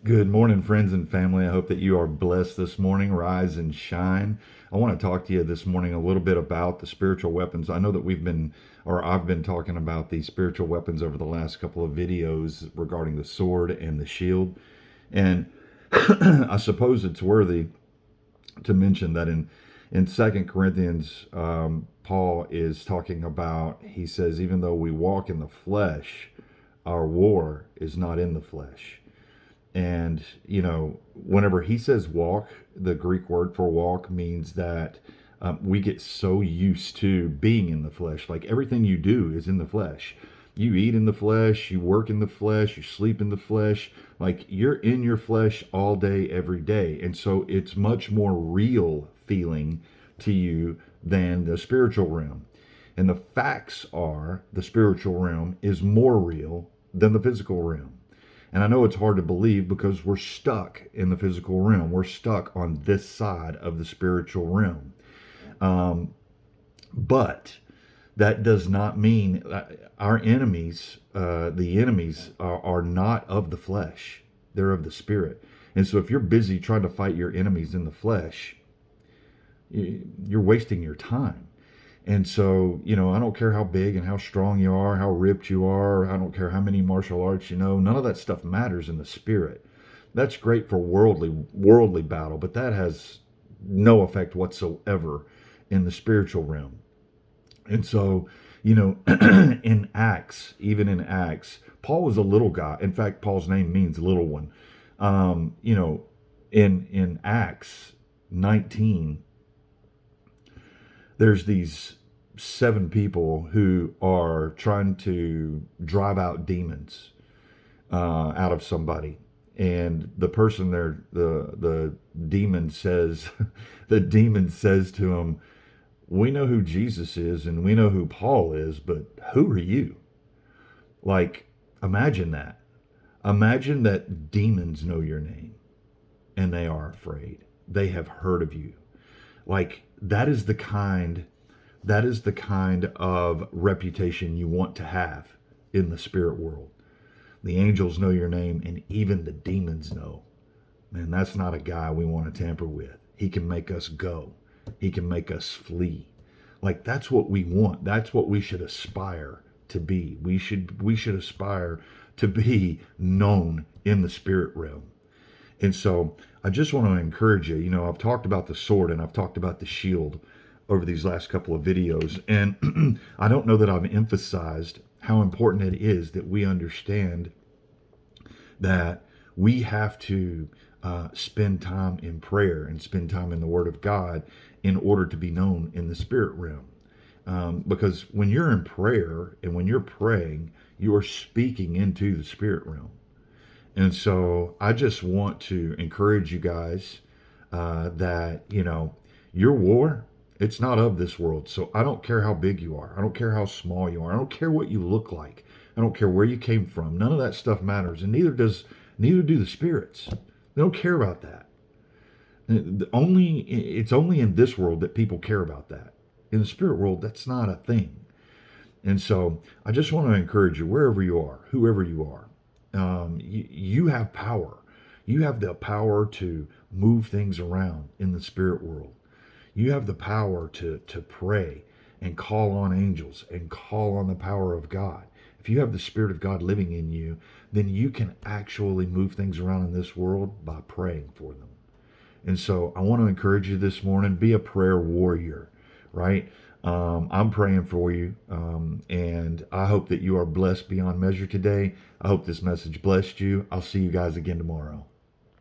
Good morning, friends and family. I hope that you are blessed this morning. Rise and shine. I want to talk to you this morning a little bit about the spiritual weapons. I know that I've been talking about the spiritual weapons over the last couple of videos regarding the sword and the shield. And I suppose it's worthy to mention that in Second Corinthians, Paul is talking about, he says, even though we walk in the flesh, our war is not in the flesh. And, whenever he says walk, the Greek word for walk means that we get so used to being in the flesh. Like everything you do is in the flesh. You eat in the flesh, you work in the flesh, you sleep in the flesh. Like you're in your flesh all day, every day. And so it's much more real feeling to you than the spiritual realm. And the facts are the spiritual realm is more real than the physical realm. And I know it's hard to believe because we're stuck in the physical realm. We're stuck on this side of the spiritual realm. But that does not mean our enemies, the enemies are not of the flesh. They're of the spirit. And so if you're busy trying to fight your enemies in the flesh, you're wasting your time. And so, I don't care how big and how strong you are, how ripped you are. I don't care how many martial arts you know. None of that stuff matters in the spirit. That's great for worldly battle, but that has no effect whatsoever in the spiritual realm. And so, in Acts, even in Acts, Paul was a little guy. In fact, Paul's name means little one. In Acts 19, there's these 7 people who are trying to drive out demons out of somebody, and the person there, the demon says, the demon says to him, "We know who Jesus is, and we know who Paul is, but who are you?" Like, imagine that. Imagine that demons know your name, and they are afraid. They have heard of you. Like that is the kind of reputation you want to have in the spirit world. The angels know your name, and even the demons know. Man, that's not a guy we want to tamper with. He can make us go. He can make us flee. Like that's what we want. That's what we should aspire to be. We should aspire to be known in the spirit realm. And so I just want to encourage you. I've talked about the sword and I've talked about the shield over these last couple of videos. And I don't know that I've emphasized how important it is that we understand that we have to spend time in prayer and spend time in the Word of God in order to be known in the spirit realm. Because when you're in prayer and when you're praying, you are speaking into the spirit realm. And so I just want to encourage you guys that, your war, it's not of this world. So I don't care how big you are. I don't care how small you are. I don't care what you look like. I don't care where you came from. None of that stuff matters. And neither do the spirits. They don't care about that. It's only in this world that people care about that. In the spirit world, that's not a thing. And so I just want to encourage you, wherever you are, whoever you are, you have power. You have the power to move things around in the spirit world. You have the power to pray and call on angels and call on the power of God. If you have the Spirit of God living in you, then you can actually move things around in this world by praying for them. And so I want to encourage you this morning, be a prayer warrior, right? I'm praying for you, and I hope that you are blessed beyond measure today. I hope this message blessed you. I'll see you guys again tomorrow.